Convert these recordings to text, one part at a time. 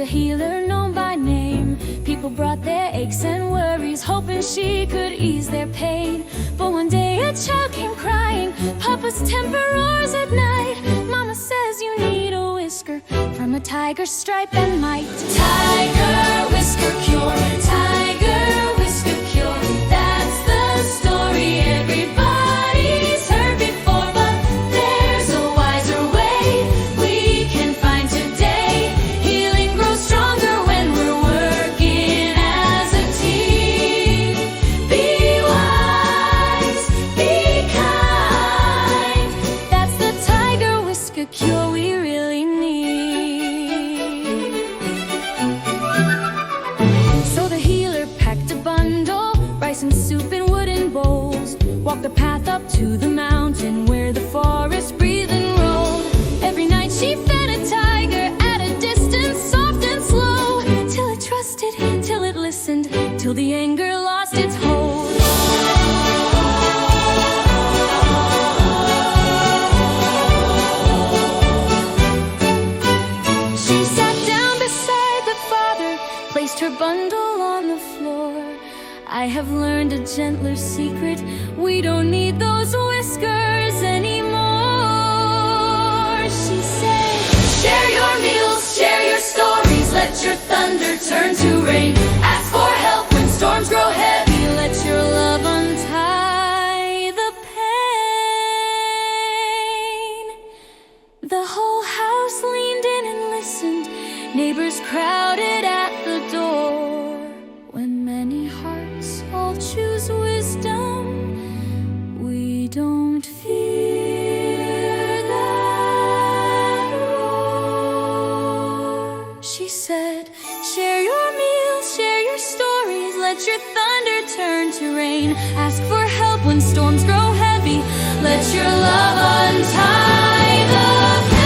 a healer known by name. People brought their aches and worries, hoping she could ease their pain. But one day a child came crying, Papa's temper roars at night. Mama says you need a whisker from a tiger's stripe and might. Tiger whisker cure, tiger whisker cure. That's the story everybody's heard before, but there's a wiser way we can find today. Healing grows stronger when we're working as a team. Be wise, be kind. That's the tiger whisker cure we really need. So the healer packed a bundle, rice and soup in wooden bowls, walked the path up to the mountain where the forest breathed and rolled. Every night she fed a tiger at a distance, soft and slow, till it trusted, till it listened, till the anger lost its hold. She sat down beside the father, placed her bundle on the floor. I have learned a gentler secret. We don't need those whiskers anymore. She said, share your meals, share your stories. Let your thunder turn to rain. Ask for help when storms grow heavy. Let your love untie the pain. The whole house leaned in and listened. Neighbors crowded at the door. When many hearts all choose wisdom, we don't fear that roar. She said, share your meals, share your stories. Let your thunder turn to rain. Ask for help when storms grow heavy. Let your love untie the pain.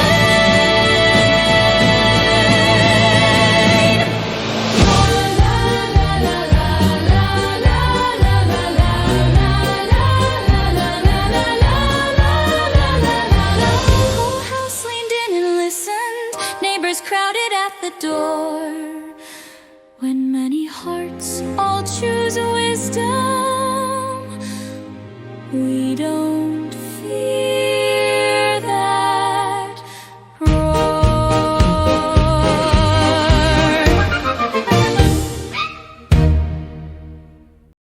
Crowded at the door. When many hearts all choose wisdom, we don't fear that roar.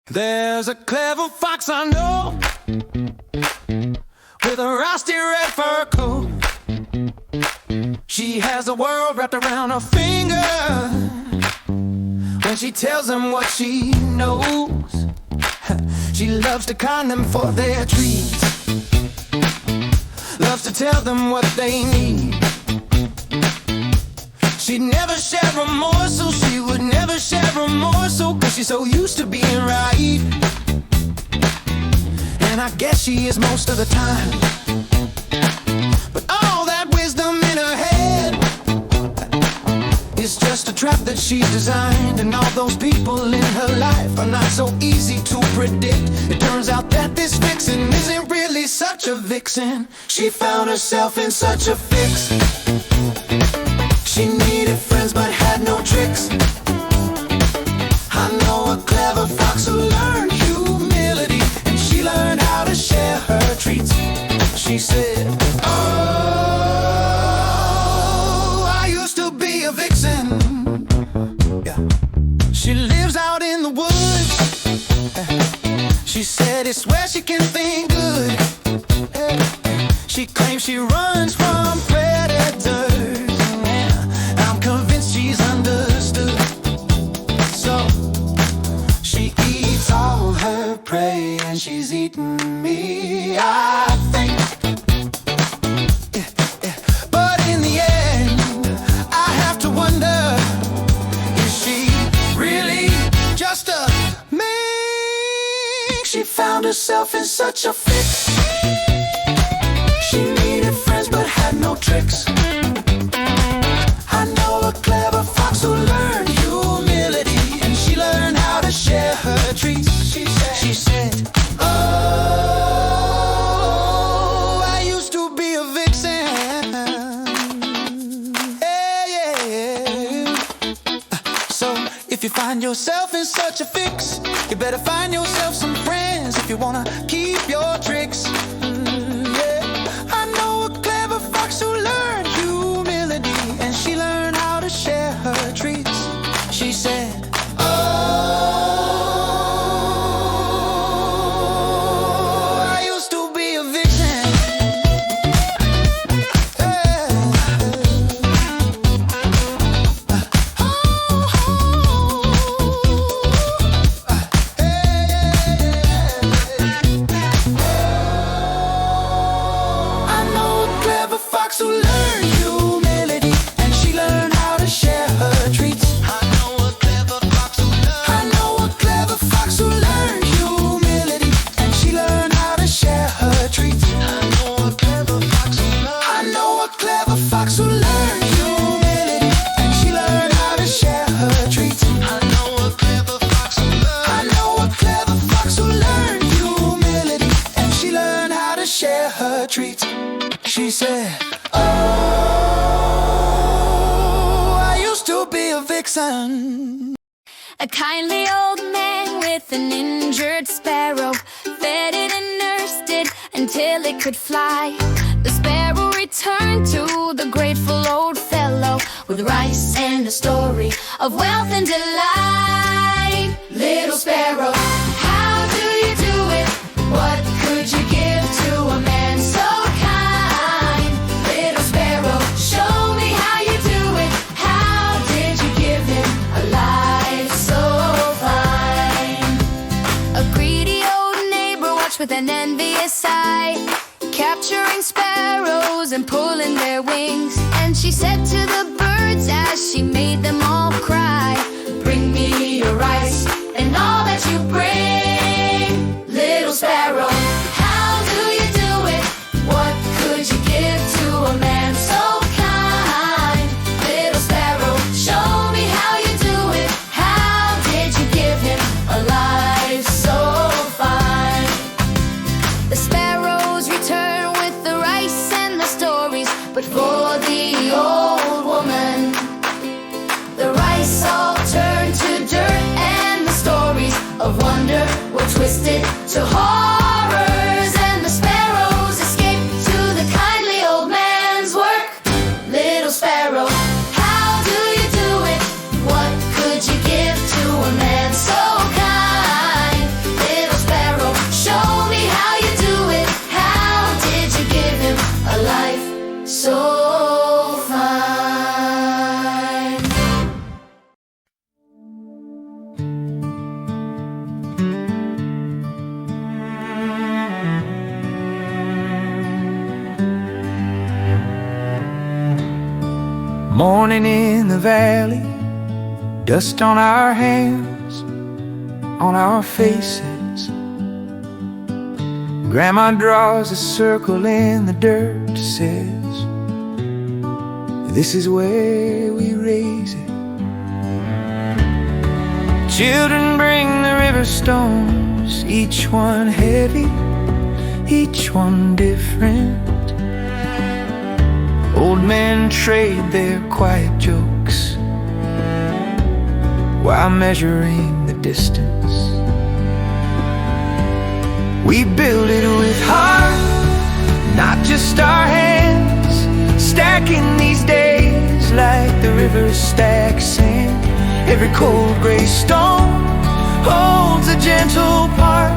There's a clever fox I know, with a rusty red fur coat. She has the world wrapped around her finger when she tells them what she knows. She loves to con them for their treats, loves to tell them what they need. She'd never share a morsel, she would never share a morsel, 'cause she's so used to being right. And I guess she is most of the time. But all that wisdom in her head is just a trap that she's designed. And all those people in her life are not so easy to predict. It turns out that this vixen isn't really such a vixen. She found herself in such a fix. She needed friends but had no tricks. I know a clever fox who learned humility, and she learned how to share her treats. She said, oh, I used to be a vixen. Yeah. She lives out in the woods. She said it's where she can think good. She claims she runs from predators. I'm convinced she's understood. So she eats all her prey, and she's eaten me, I think. But in the end, I have to wonder, is she really just a mink? She found herself in such a fix. She needed friends but had no tricks. I know a clever fox who learned humility, and she learned how to share her treats. She said, oh, I used to be a vixen. Yeah, yeah, yeah. if you find yourself in such a fix, you better find yourself some friends if you wanna keep your tricks. Yeah. I know a clever fox who learned humility, and she learned how to share her treats. She said, treats. She said, oh, I used to be a vixen. A kindly old man with an injured sparrow fed it and nursed it until it could fly. The sparrow returned to the grateful old fellow with rice and a story of wealth and delight. Little sparrow, how do you do it? What could you give to a man so kind? Little sparrow, show me how you do it. How did you give him a life so fine? A greedy old neighbor watched with an envious eye, capturing sparrows and pulling their wings. And she said to the birds as she made them all cry, bring me your rice and all that you bring. Little sparrow, how do you do it? What could you give to a man so kind? Little sparrow, show me how you do it. How did you give him a life so fine? The sparrows return with the rice and the stories, but for the old woman, the rice all turned to dirt, and the stories of wonder were twisted to horrors, and the sparrows escaped to the kindly old man's work. Little sparrow, how do you do it? What could you give to a man so kind? Little sparrow, show me how you do it. How did you give him a life so fine? Morning in the valley, dust on our hands, on our faces. Grandma draws a circle in the dirt, says, this is where we raise it. Children bring the river stones, each one heavy, each one different. Old men trade their quiet jokes while measuring the distance. We build it with heart, not just our hands, stacking these days like the river stacks sand. Every cold gray stone holds a gentle part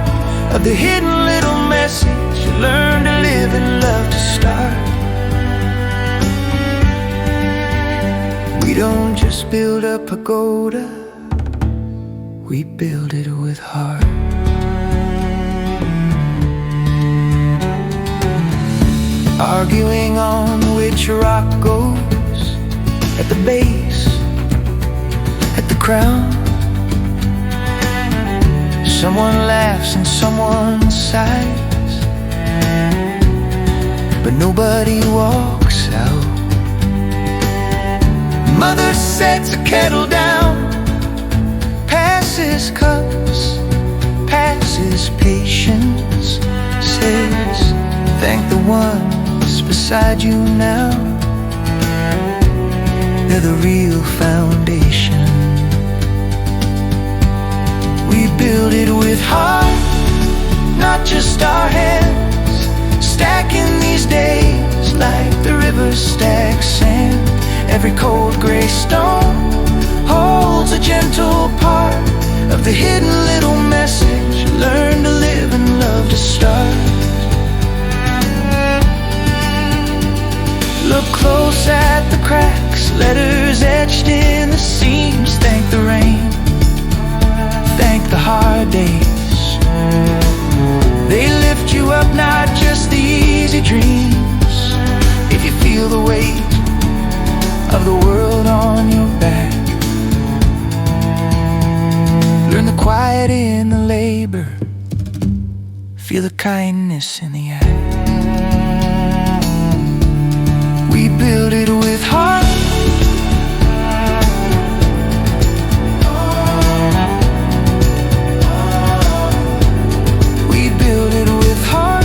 of the hidden little message you learn to live and love to start. We don't just build a pagoda, we build it with heart. Arguing on which rock goes at the base, at the crown. Someone laughs and someone sighs, but nobody walks out. Mother sets a kettle down, passes cups, passes patience, says, thank the ones beside you now. They're the real foundation. heart, not just our hands. Stacking these days like the river stacks sand. Every cold gray stone holds a gentle part of the hidden little message. Learn to live and love to start. Look close at the cracks, letters etched in the seams. Thank the rain, thank the hard days. They lift you up, not just the easy dreams. If you feel the weight of the world on your back, learn the quiet in the labor, feel the kindness in the act. We build it with heart. We build it with heart.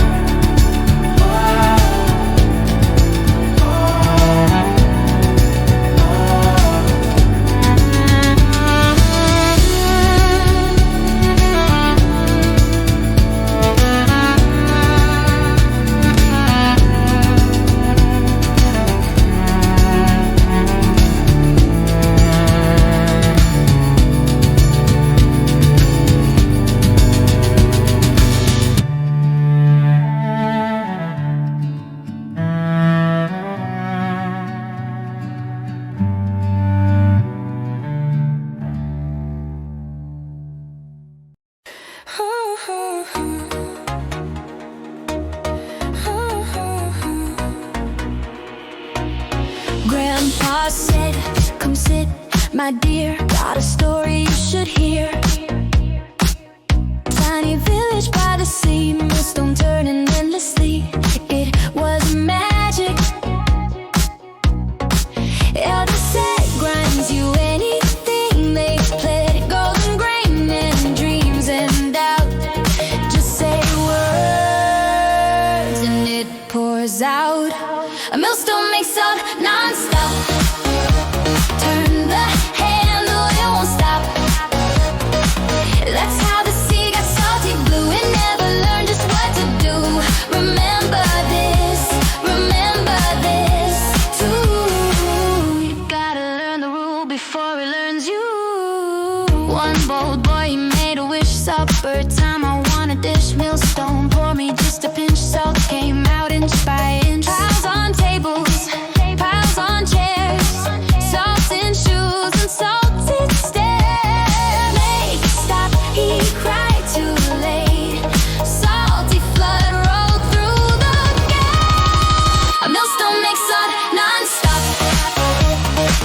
Grandpa said, come sit, my dear, got a story you should hear. Tiny village by the sea, millstone turning endlessly. It was magic. Elder said, grinds you anything they played. Golden grain and dreams and doubt. Just say words and it pours out. A millstone makes out non-stop. Turn the handle, it won't stop. That's how the sea got salty blue. It never learned just what to do. Remember this too. You gotta learn the rule before it learns you. One bold boy, he made a wish. Supper time, I want a dish. Millstone, pour me just a pinch. Salt came out inch by inch. Piles on tables, piles on chairs. Salt in shoes and salted stairs. Make it stop, he cried too late. Salty flood rolled through the gate. A millstone makes on non-stop.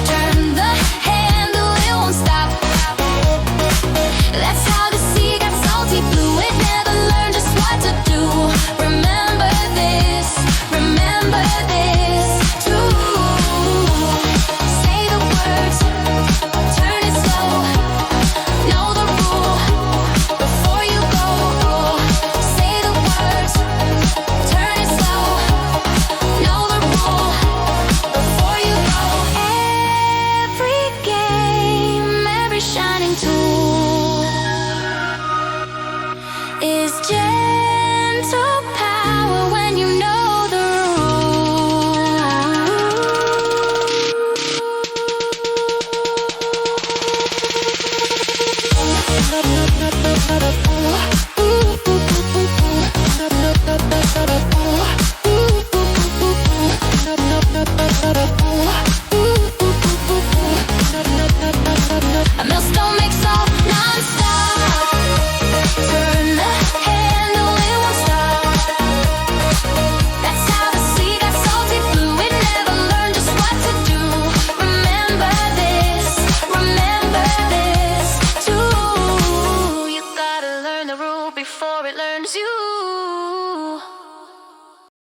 Turn the handle, it won't stop. That's how the sea got salty blue. It never learned just what to do. Remember this too. Say the words, turn it slow. Know the rule before you go. Say the words, turn it slow. Know the rule before you go. Every game, every shining tool is gentle